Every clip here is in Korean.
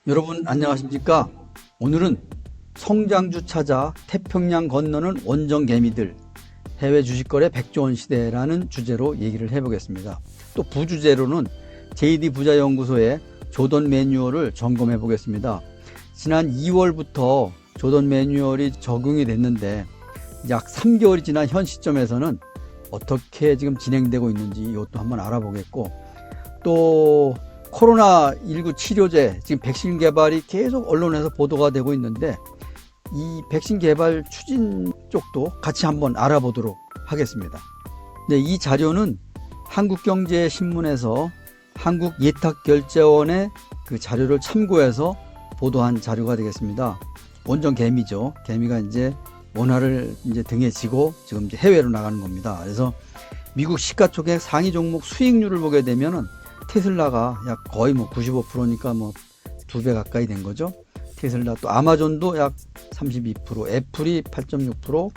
여러분 안녕하십니까? 오늘은 성장주 찾아 태평양 건너는 원정개미들, 해외 주식거래 100조 원 시대라는 주제로 얘기를 해보겠습니다. 또 부주제로는 JD 부자연구소의 조던 매뉴얼을 점검해 보겠습니다. 지난 2월부터 조던 매뉴얼이 적용이 됐는데 약 3개월이 지난 현 시점에서는 어떻게 지금 진행되고 있는지 이것도 한번 알아보겠고, 또 코로나19 치료제, 지금 백신 개발이 계속 언론에서 보도가 되고 있는데 이 백신 개발 추진 쪽도 같이 한번 알아보도록 하겠습니다. 네, 이 자료는 한국경제신문에서 한국예탁결제원의 그 자료를 참고해서 보도한 자료가 되겠습니다. 원정 개미죠. 개미가 이제 원화를 이제 등에 지고 지금 이제 해외로 나가는 겁니다. 그래서 미국 시가총액 상위 종목 수익률을 보게 되면은 테슬라가 약 거의 95%니까 2배 가까이 된 거죠. 테슬라, 또 아마존도 약 32%, 애플이 8.6%,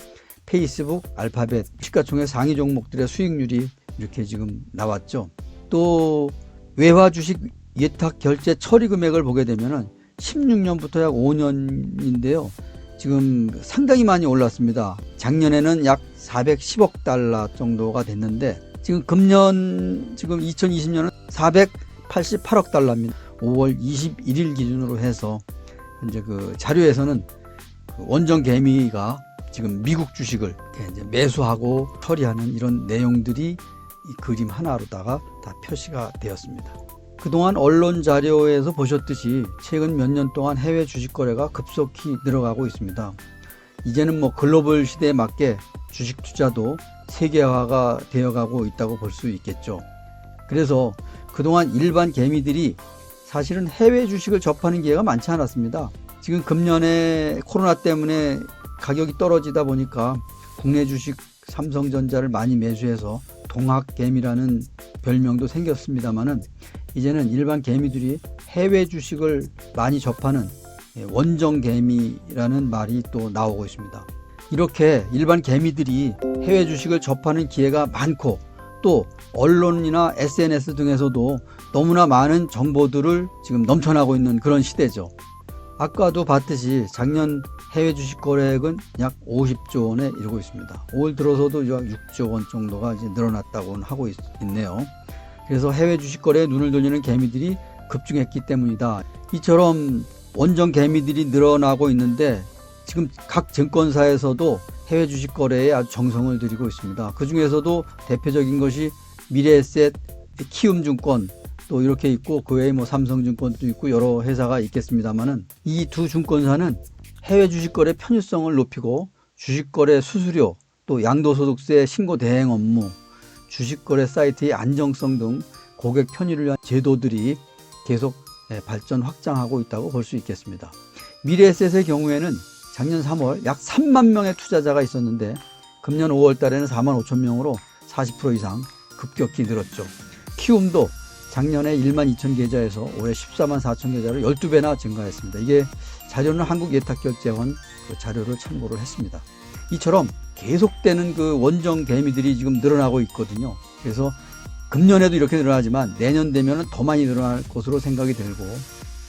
페이스북, 알파벳, 시가총액 상위 종목들의 수익률이 이렇게 지금 나왔죠. 또 외화 주식 예탁 결제 처리 금액을 보게 되면은 16년부터 약 5년인데요. 지금 상당히 많이 올랐습니다. 작년에는 약 410억 달러 정도가 됐는데 지금 금년, 지금 2020년은 488억 달러입니다. 5월 21일 기준으로 해서 현재 그 자료에서는 그 원정 개미가 지금 미국 주식을 이제 매수하고 처리하는 이런 내용들이 이 그림 하나로다가 다 표시가 되었습니다. 그동안 언론 자료에서 보셨듯이 최근 몇 년 동안 해외 주식 거래가 급속히 늘어가고 있습니다. 이제는 글로벌 시대에 맞게 주식 투자도 세계화가 되어가고 있다고 볼 수 있겠죠. 그래서 그동안 일반 개미들이 사실은 해외 주식을 접하는 기회가 많지 않았습니다. 지금 금년에 코로나 때문에 가격이 떨어지다 보니까 국내 주식 삼성전자를 많이 매수해서 동학개미라는 별명도 생겼습니다만은 이제는 일반 개미들이 해외 주식을 많이 접하는 원정개미라는 말이 또 나오고 있습니다. 이렇게 일반 개미들이 해외 주식을 접하는 기회가 많고, 또 언론이나 SNS 등에서도 너무나 많은 정보들을 지금 넘쳐나고 있는 그런 시대죠. 아까도 봤듯이 작년 해외 주식 거래액은 약 50조 원에 이르고 있습니다. 올 들어서도 약 6조 원 정도가 이제 늘어났다고 하고 있네요. 그래서 해외 주식 거래에 눈을 돌리는 개미들이 급증했기 때문이다. 이처럼 원정 개미들이 늘어나고 있는데 지금 각 증권사에서도 해외 주식 거래에 아주 정성을 들이고 있습니다. 그 중에서도 대표적인 것이 미래에셋, 키움증권 또 이렇게 있고, 그 외에 삼성증권도 있고 여러 회사가 있겠습니다만은 이 두 증권사는 해외 주식 거래 편의성을 높이고 주식 거래 수수료, 또 양도소득세 신고 대행 업무, 주식 거래 사이트의 안정성 등 고객 편의를 위한 제도들이 계속 발전 확장하고 있다고 볼 수 있겠습니다. 미래에셋의 경우에는 작년 3월 약 3만 명의 투자자가 있었는데 금년 5월 달에는 4만 5천 명으로 40% 이상 급격히 늘었죠. 키움도 작년에 1만 2천 계좌에서 올해 14만 4천 계좌로 12배나 증가했습니다. 이게 자료는 한국예탁결제원 그 자료를 참고를 했습니다. 이처럼 계속되는 그 원정 개미들이 지금 늘어나고 있거든요. 그래서 금년에도 이렇게 늘어나지만 내년 되면 더 많이 늘어날 것으로 생각이 들고,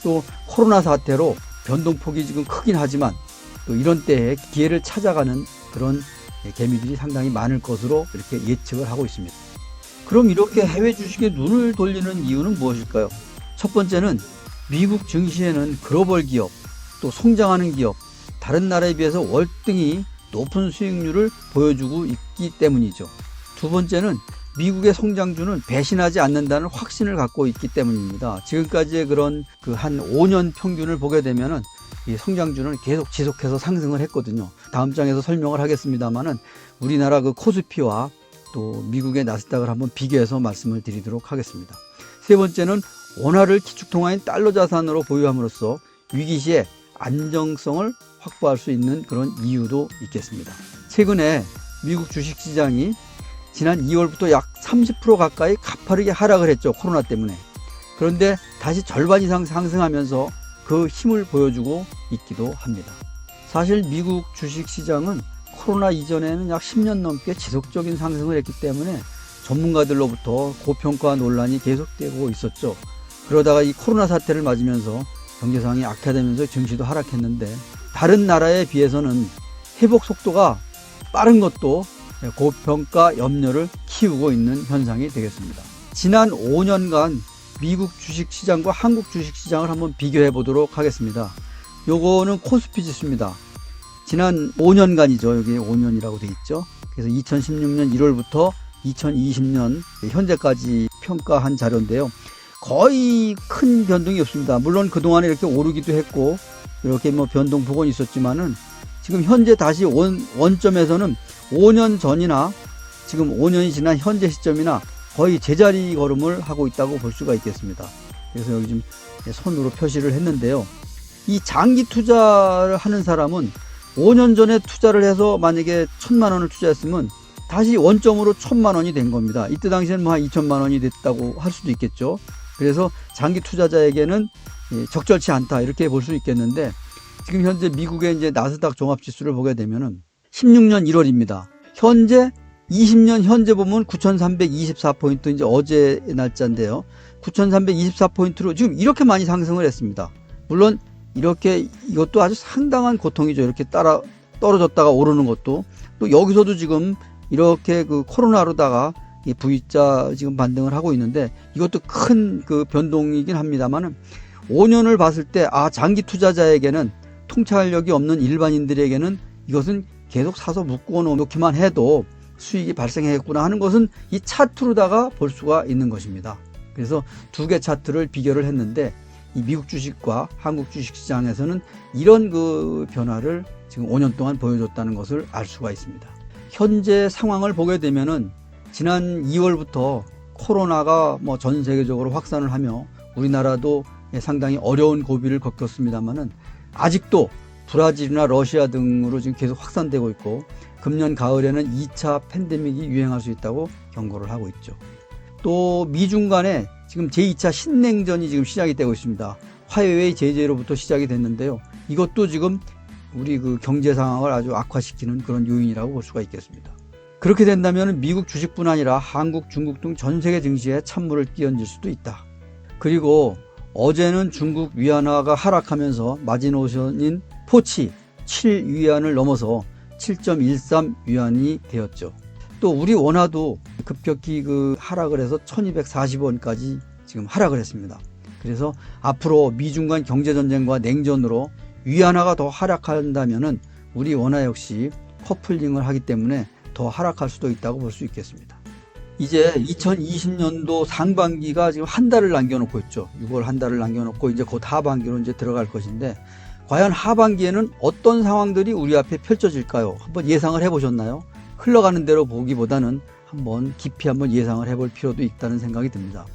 또 코로나 사태로 변동폭이 지금 크긴 하지만 또 이런 때에 기회를 찾아가는 그런 개미들이 상당히 많을 것으로 이렇게 예측을 하고 있습니다. 그럼 이렇게 해외 주식에 눈을 돌리는 이유는 무엇일까요? 첫 번째는 미국 증시에는 글로벌 기업, 또 성장하는 기업, 다른 나라에 비해서 월등히 높은 수익률을 보여주고 있기 때문이죠. 두 번째는 미국의 성장주는 배신하지 않는다는 확신을 갖고 있기 때문입니다. 지금까지의 그런 한 5년 평균을 보게 되면은 이 성장주는 계속 지속해서 상승을 했거든요. 다음 장에서 설명을 하겠습니다만은 우리나라 그 코스피와 또 미국의 나스닥을 한번 비교해서 말씀을 드리도록 하겠습니다. 세 번째는 원화를 기축통화인 달러 자산으로 보유함으로써 위기 시에 안정성을 확보할 수 있는 그런 이유도 있겠습니다. 최근에 미국 주식시장이 지난 2월부터 약 30% 가까이 가파르게 하락을 했죠. 코로나 때문에. 그런데 다시 절반 이상 상승하면서 그 힘을 보여주고 있기도 합니다. 사실 미국 주식시장은 코로나 이전에는 약 10년 넘게 지속적인 상승을 했기 때문에 전문가들로부터 고평가 논란이 계속되고 있었죠. 그러다가 이 코로나 사태를 맞으면서 경제 상황이 악화되면서 증시도 하락했는데 다른 나라에 비해서는 회복 속도가 빠른 것도 고평가 염려를 키우고 있는 현상이 되겠습니다. 지난 5년간 미국 주식시장과 한국 주식시장을 한번 비교해 보도록 하겠습니다. 요거는 코스피 지수입니다. 지난 5년간이죠. 여기 5년이라고 되어 있죠. 그래서 2016년 1월부터 2020년 현재까지 평가한 자료인데요. 거의 큰 변동이 없습니다. 물론 그동안에 이렇게 오르기도 했고 이렇게 뭐 변동폭은 있었지만은 지금 현재 다시 원점에서는 5년 전이나 지금 5년이 지난 현재 시점이나 거의 제자리 걸음을 하고 있다고 볼 수가 있겠습니다. 그래서 여기 좀 손으로 표시를 했는데요. 이 장기 투자를 하는 사람은 5년 전에 투자를 해서 만약에 1,000만 원을 투자했으면 다시 원점으로 1,000만 원이 된 겁니다. 이때 당시에는 뭐 한 2,000만 원이 됐다고 할 수도 있겠죠. 그래서 장기 투자자에게는 적절치 않다 이렇게 볼 수 있겠는데 지금 현재 미국의 이제 나스닥 종합지수를 보게 되면은 16년 1월입니다. 현재 20년 현재 보면 9,324포인트 이제 어제 날짜인데요. 9,324포인트로 지금 이렇게 많이 상승을 했습니다. 물론 이렇게 이것도 아주 상당한 고통이죠. 이렇게 따라 떨어졌다가 오르는 것도 또 여기서도 지금 이렇게 그 코로나로다가 V자 지금 반등을 하고 있는데 이것도 큰 그 변동이긴 합니다만은 5년을 봤을 때 장기 투자자에게는 통찰력이 없는 일반인들에게는 이것은 계속 사서 묶어 놓기만 해도 수익이 발생했구나 하는 것은 이 차트로다가 볼 수가 있는 것입니다. 그래서 두 개 차트를 비교를 했는데 이 미국 주식과 한국 주식 시장에서는 이런 그 변화를 지금 5년 동안 보여줬다는 것을 알 수가 있습니다. 현재 상황을 보게 되면은 지난 2월부터 코로나가 뭐 전 세계적으로 확산을 하며 우리나라도 상당히 어려운 고비를 겪었습니다만은 아직도 브라질이나 러시아 등으로 지금 계속 확산되고 있고 금년 가을에는 2차 팬데믹이 유행할 수 있다고 경고를 하고 있죠. 또 미중 간에 지금 제2차 신냉전이 지금 시작이 되고 있습니다. 화웨이 제재로부터 시작이 됐는데요. 이것도 지금 우리 그 경제 상황을 아주 악화시키는 그런 요인이라고 볼 수가 있겠습니다. 그렇게 된다면 미국 주식뿐 아니라 한국, 중국 등 전 세계 증시에 찬물을 끼얹을 수도 있다. 그리고 어제는 중국 위안화가 하락하면서 마지노선인 포치 7위안을 넘어서 7.13위안이 되었죠. 또 우리 원화도 급격히 그 하락을 해서 1240원까지 지금 하락을 했습니다. 그래서 앞으로 미중 간 경제전쟁과 냉전으로 위안화가 더 하락한다면은 우리 원화 역시 커플링을 하기 때문에 더 하락할 수도 있다고 볼 수 있겠습니다. 이제 2020년도 상반기가 지금 한 달을 남겨놓고 있죠. 6월 한 달을 남겨놓고 이제 곧 하반기로 이제 들어갈 것인데 과연 하반기에는 어떤 상황들이 우리 앞에 펼쳐질까요? 한번 예상을 해보셨나요? 흘러가는 대로 보기보다는 한번 깊이 한번 예상을 해볼 필요도 있다는 생각이 듭니다.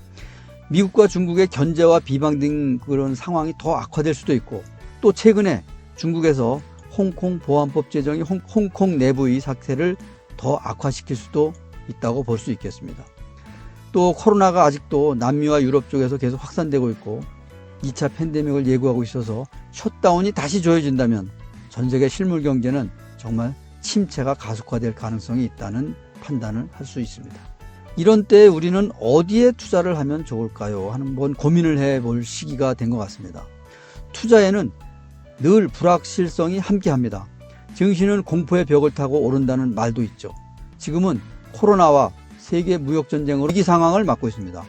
미국과 중국의 견제와 비방 등 그런 상황이 더 악화될 수도 있고 또 최근에 중국에서 홍콩 보안법 제정이 홍콩 내부의 사태를 더 악화시킬 수도 있다고 볼 수 있겠습니다. 또 코로나가 아직도 남미와 유럽 쪽에서 계속 확산되고 있고 2차 팬데믹을 예고하고 있어서 셧다운이 다시 조여진다면 전 세계 실물 경제는 정말 침체가 가속화될 가능성이 있다는 판단을 할 수 있습니다. 이런 때에 우리는 어디에 투자를 하면 좋을까요? 한번 고민을 해볼 시기가 된 것 같습니다. 투자에는 늘 불확실성이 함께합니다. 증시는 공포의 벽을 타고 오른다는 말도 있죠. 지금은 코로나와 세계 무역전쟁으로 위기 상황을 맞고 있습니다.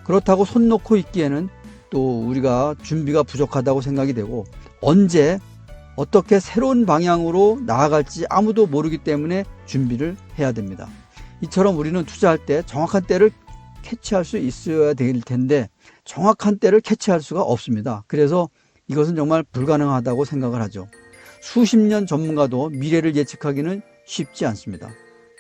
그렇다고 손 놓고 있기에는 또 우리가 준비가 부족하다고 생각이 되고 언제 어떻게 새로운 방향으로 나아갈지 아무도 모르기 때문에 준비를 해야 됩니다. 이처럼 우리는 투자할 때 정확한 때를 캐치할 수 있어야 될 텐데 정확한 때를 캐치할 수가 없습니다. 그래서 이것은 정말 불가능하다고 생각을 하죠. 수십 년 전문가도 미래를 예측하기는 쉽지 않습니다.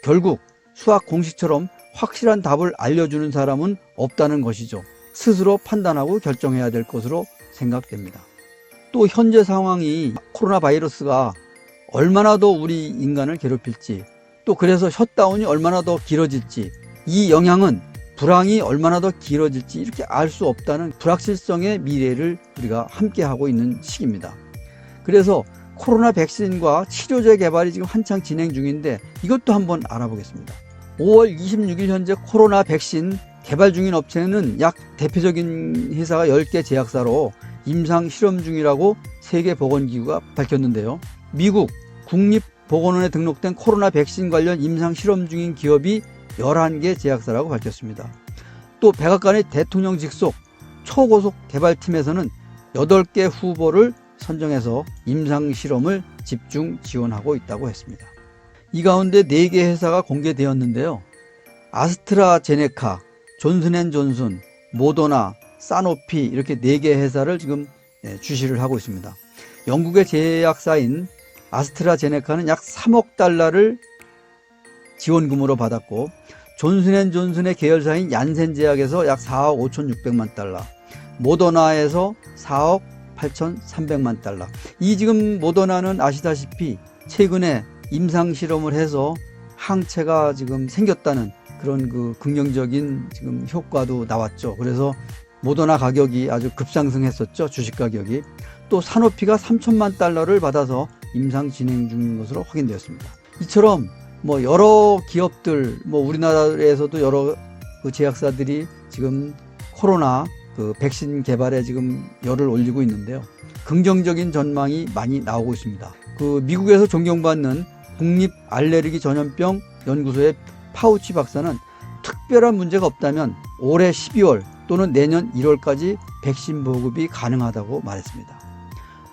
결국 수학 공식처럼 확실한 답을 알려주는 사람은 없다는 것이죠. 스스로 판단하고 결정해야 될 것으로 생각됩니다. 또 현재 상황이 코로나 바이러스가 얼마나 더 우리 인간을 괴롭힐지 또 그래서 셧다운이 얼마나 더 길어질지 이 영향은 불황이 얼마나 더 길어질지 이렇게 알 수 없다는 불확실성의 미래를 우리가 함께하고 있는 시기입니다. 그래서 코로나 백신과 치료제 개발이 지금 한창 진행 중인데 이것도 한번 알아보겠습니다. 5월 26일 현재 코로나 백신 개발 중인 업체는 약 대표적인 회사가 10개 제약사로 임상 실험 중이라고 세계보건기구가 밝혔는데요. 미국 국립보건원에 등록된 코로나 백신 관련 임상 실험 중인 기업이 11개 제약사라고 밝혔습니다. 또 백악관의 대통령 직속 초고속 개발팀에서는 8개 후보를 선정해서 임상 실험을 집중 지원하고 있다고 했습니다. 이 가운데 4개 회사가 공개되었는데요. 아스트라제네카, 존슨앤존슨, 모더나, 사노피 이렇게 4개 회사를 지금 주시를 하고 있습니다. 영국의 제약사인 아스트라제네카는 약 3억 달러를 지원금으로 받았고, 존슨앤존슨의 계열사인 얀센제약에서 약 4억 5,600만 달러, 모더나에서 4억 8,300만 달러. 이 지금 모더나는 아시다시피 최근에 임상 실험을 해서 항체가 지금 생겼다는 그런 그 긍정적인 지금 효과도 나왔죠. 그래서 모더나 가격이 아주 급상승했었죠. 주식 가격이. 또 사노피가 3천만 달러를 받아서 임상 진행 중인 것으로 확인되었습니다. 이처럼 뭐 여러 기업들, 뭐 우리나라에서도 여러 그 제약사들이 지금 코로나 그 백신 개발에 지금 열을 올리고 있는데요. 긍정적인 전망이 많이 나오고 있습니다. 그 미국에서 존경받는 국립 알레르기 전염병 연구소의 파우치 박사는 특별한 문제가 없다면 올해 12월 또는 내년 1월까지 백신 보급이 가능하다고 말했습니다.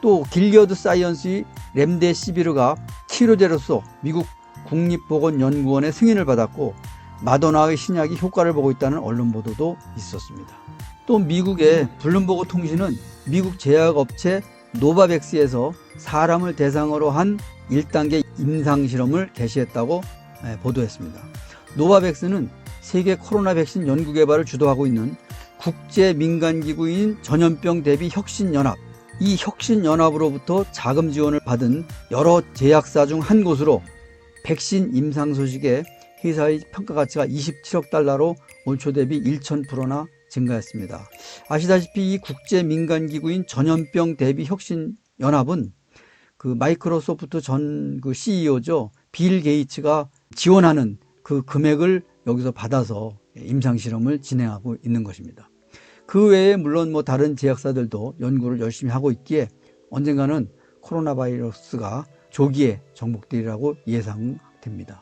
또 길리어드 사이언스의 렘데시비르가 치료제로서 미국 국립보건연구원의 승인을 받았고, 마더나의 신약이 효과를 보고 있다는 언론 보도도 있었습니다. 또 미국의 블룸버그 통신은 미국 제약업체 노바백스에서 사람을 대상으로 한 1단계 임상실험을 개시했다고 보도했습니다. 노바백스는 세계 코로나 백신 연구 개발을 주도하고 있는 국제민간기구인 전염병 대비 혁신연합, 이 혁신연합으로부터 자금 지원을 받은 여러 제약사 중 한 곳으로 백신 임상 소식에 회사의 평가 가치가 27억 달러로 올 초 대비 1,000%나 증가했습니다. 아시다시피 이 국제민간기구인 전염병 대비 혁신연합은 그 마이크로소프트 전 그 CEO죠. 빌 게이츠가 지원하는 그 금액을 여기서 받아서 임상실험을 진행하고 있는 것입니다. 그 외에 물론 뭐 다른 제약사들도 연구를 열심히 하고 있기에 언젠가는 코로나 바이러스가 조기에 정복되리라고 예상됩니다.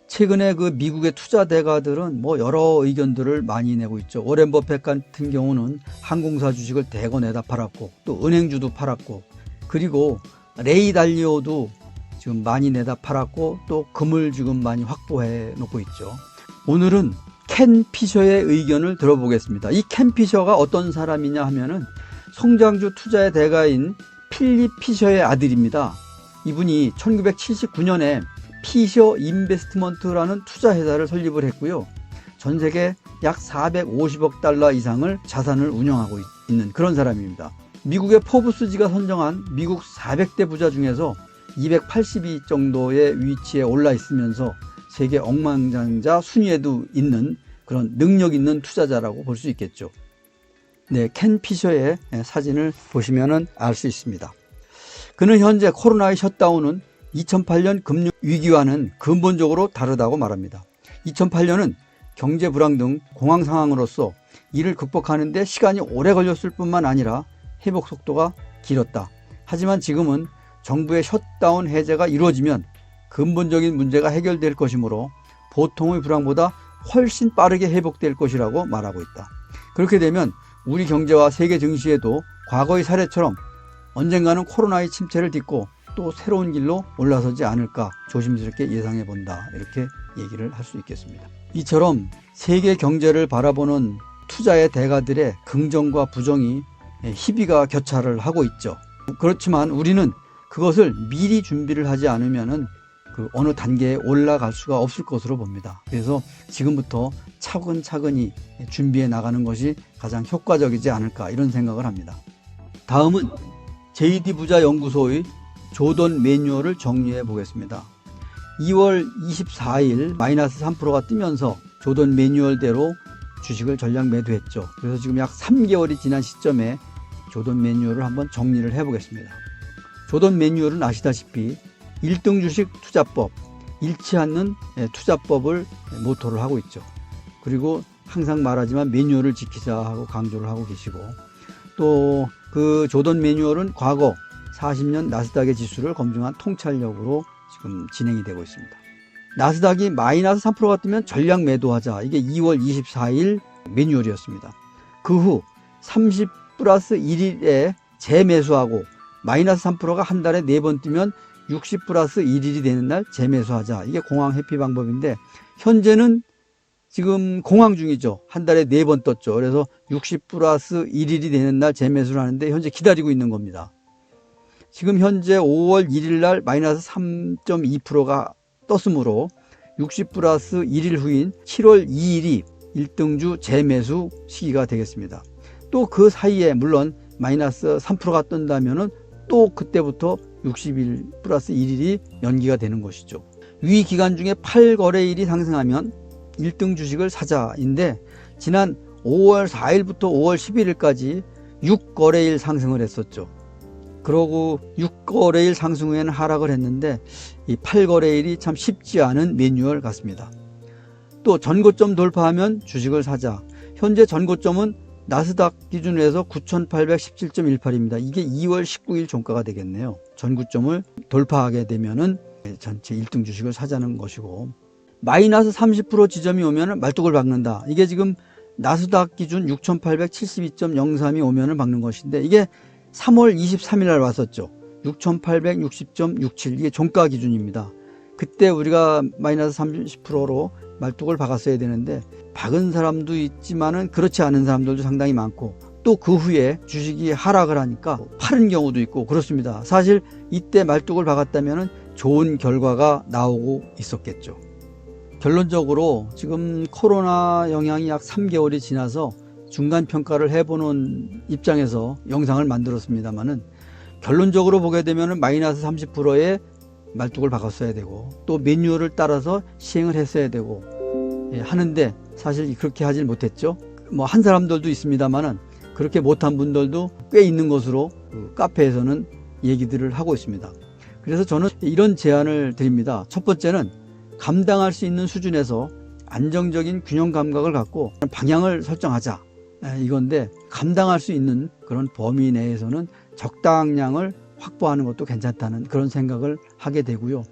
최근에 그 미국의 투자 대가들은 뭐 여러 의견들을 많이 내고 있죠. 워렌 버핏 같은 경우는 항공사 주식을 대거 내다 팔았고, 또 은행주도 팔았고, 그리고 레이 달리오도 지금 많이 내다 팔았고, 또 금을 지금 많이 확보해 놓고 있죠. 오늘은 켄 피셔의 의견을 들어보겠습니다. 이 켄 피셔가 어떤 사람이냐 하면은 성장주 투자의 대가인 필립 피셔의 아들입니다. 이분이 1979년에 피셔 인베스트먼트라는 투자회사를 설립을 했고요. 전 세계 약 450억 달러 이상을 자산을 운영하고 있는 그런 사람입니다. 미국의 포브스지가 선정한 미국 400대 부자 중에서 282 정도의 위치에 올라 있으면서 세계 억만장자 순위에도 있는 그런 능력 있는 투자자라고 볼 수 있겠죠. 네, 켄 피셔의 사진을 보시면 알 수 있습니다. 그는 현재 코로나의 셧다운은 2008년 금융위기와는 근본적으로 다르다고 말합니다. 2008년은 경제 불황 등 공황 상황으로서 이를 극복하는 데 시간이 오래 걸렸을 뿐만 아니라 회복 속도가 길었다. 하지만 지금은 정부의 셧다운 해제가 이루어지면 근본적인 문제가 해결될 것이므로 보통의 불황보다 훨씬 빠르게 회복될 것이라고 말하고 있다. 그렇게 되면 우리 경제와 세계 증시에도 과거의 사례처럼 언젠가는 코로나의 침체를 딛고 또 새로운 길로 올라서지 않을까 조심스럽게 예상해 본다. 이렇게 얘기를 할 수 있겠습니다. 이처럼 세계 경제를 바라보는 투자의 대가들의 긍정과 부정이 희비가 교차를 하고 있죠. 그렇지만 우리는 그것을 미리 준비를 하지 않으면은 그 어느 단계에 올라갈 수가 없을 것으로 봅니다. 그래서 지금부터 차근차근히 준비해 나가는 것이 가장 효과적이지 않을까 이런 생각을 합니다. 다음은 JD 부자 연구소의 조던 매뉴얼을 정리해 보겠습니다. 2월 24일 마이너스 3%가 뜨면서 조던 매뉴얼대로 주식을 전량 매도했죠. 그래서 지금 약 3개월이 지난 시점에 조던 매뉴얼을 한번 정리를 해 보겠습니다. 조던 매뉴얼은 아시다시피 1등 주식 투자법, 잃지 않는 투자법을 모토를 하고 있죠. 그리고 항상 말하지만 매뉴얼을 지키자 하고 강조를 하고 계시고, 또 그 조던 매뉴얼은 과거 40년 나스닥의 지수를 검증한 통찰력으로 지금 진행이 되고 있습니다. 나스닥이 마이너스 3%가 뜨면 전량 매도하자. 이게 2월 24일 매뉴얼이었습니다. 그 후 30 플러스 1일에 재매수하고 마이너스 3%가 한 달에 4번 뜨면 60 플러스 1일이 되는 날 재매수하자. 이게 공황 회피 방법인데 현재는 지금 공황 중이죠. 한 달에 4번 떴죠. 그래서 60 플러스 1일이 되는 날 재매수를 하는데 현재 기다리고 있는 겁니다. 지금 현재 5월 1일 날 마이너스 3.2%가 떴으므로 60 플러스 1일 후인 7월 2일이 1등주 재매수 시기가 되겠습니다. 또 그 사이에 물론 마이너스 3%가 뜬다면은 또 그때부터 60일 플러스 1일이 연기가 되는 것이죠. 위 기간 중에 8거래일이 상승하면 1등 주식을 사자인데 지난 5월 4일부터 5월 11일까지 6거래일 상승을 했었죠. 그러고 6거래일 상승 후에는 하락을 했는데 이 8거래일이 참 쉽지 않은 매뉴얼 같습니다. 또 전고점 돌파하면 주식을 사자. 현재 전고점은 나스닥 기준으로 해서 9,817.18입니다. 이게 2월 19일 종가가 되겠네요. 전고점을 돌파하게 되면은 전체 1등 주식을 사자는 것이고, 마이너스 30% 지점이 오면은 말뚝을 박는다. 이게 지금 나스닥 기준 6,872.03이 오면은 박는 것인데 이게 3월 23일 날 왔었죠. 6,860.67 이게 종가 기준입니다. 그때 우리가 마이너스 30%로 말뚝을 박았어야 되는데 박은 사람도 있지만은 그렇지 않은 사람들도 상당히 많고 또 그 후에 주식이 하락을 하니까 파는 경우도 있고 그렇습니다. 사실 이때 말뚝을 박았다면은 좋은 결과가 나오고 있었겠죠. 결론적으로 지금 코로나 영향이 약 3개월이 지나서 중간 평가를 해보는 입장에서 영상을 만들었습니다만은 결론적으로 보게 되면은 마이너스 30%의 말뚝을 박았어야 되고 또 매뉴얼을 따라서 시행을 했어야 되고 하는데 사실 그렇게 하질 못했죠. 뭐 한 사람들도 있습니다만은 그렇게 못한 분들도 꽤 있는 것으로 그 카페에서는 얘기들을 하고 있습니다. 그래서 저는 이런 제안을 드립니다. 첫 번째는 감당할 수 있는 수준에서 안정적인 균형 감각을 갖고 방향을 설정하자 이건데, 감당할 수 있는 그런 범위 내에서는 적당량을 확보하는 것도 괜찮다는 그런 생각을 하게 되고요.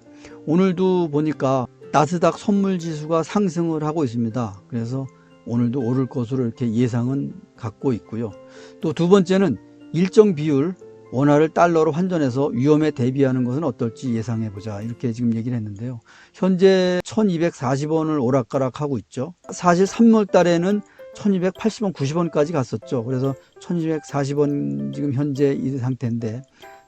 오늘도 보니까 나스닥 선물지수가 상승을 하고 있습니다. 그래서 오늘도 오를 것으로 이렇게 예상은 갖고 있고요. 또 두 번째는 일정 비율 원화를 달러로 환전해서 위험에 대비하는 것은 어떨지 예상해보자 이렇게 지금 얘기를 했는데요. 현재 1240원을 오락가락하고 있죠. 사실 3월 달에는 1280원, 90원까지 갔었죠. 그래서 1240원 지금 현재 이 상태인데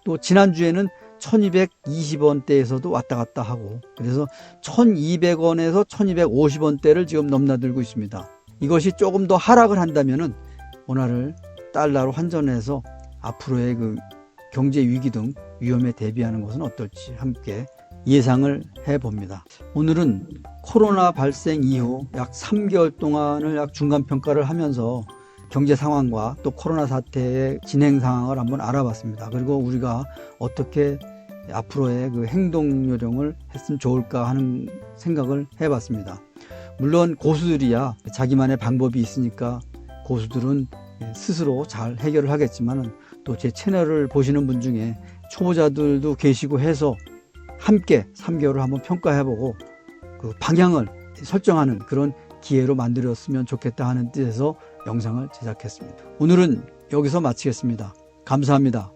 또 지난주에는 1220원대에서도 왔다 갔다 하고 그래서 1200원에서 1250원대를 지금 넘나들고 있습니다. 이것이 조금 더 하락을 한다면은 원화를 달러로 환전해서 앞으로의 그 경제 위기 등 위험에 대비하는 것은 어떨지 함께 예상을 해봅니다. 오늘은 코로나 발생 이후 약 3개월 동안을 약 중간평가를 하면서 경제 상황과 또 코로나 사태의 진행 상황을 한번 알아봤습니다. 그리고 우리가 어떻게 앞으로의 그 행동 요령을 했으면 좋을까 하는 생각을 해봤습니다. 물론 고수들이야 자기만의 방법이 있으니까 고수들은 스스로 잘 해결을 하겠지만 또 제 채널을 보시는 분 중에 초보자들도 계시고 해서 함께 3개월을 한번 평가해보고 그 방향을 설정하는 그런 기회로 만들었으면 좋겠다 하는 뜻에서 영상을 제작했습니다. 오늘은 여기서 마치겠습니다. 감사합니다.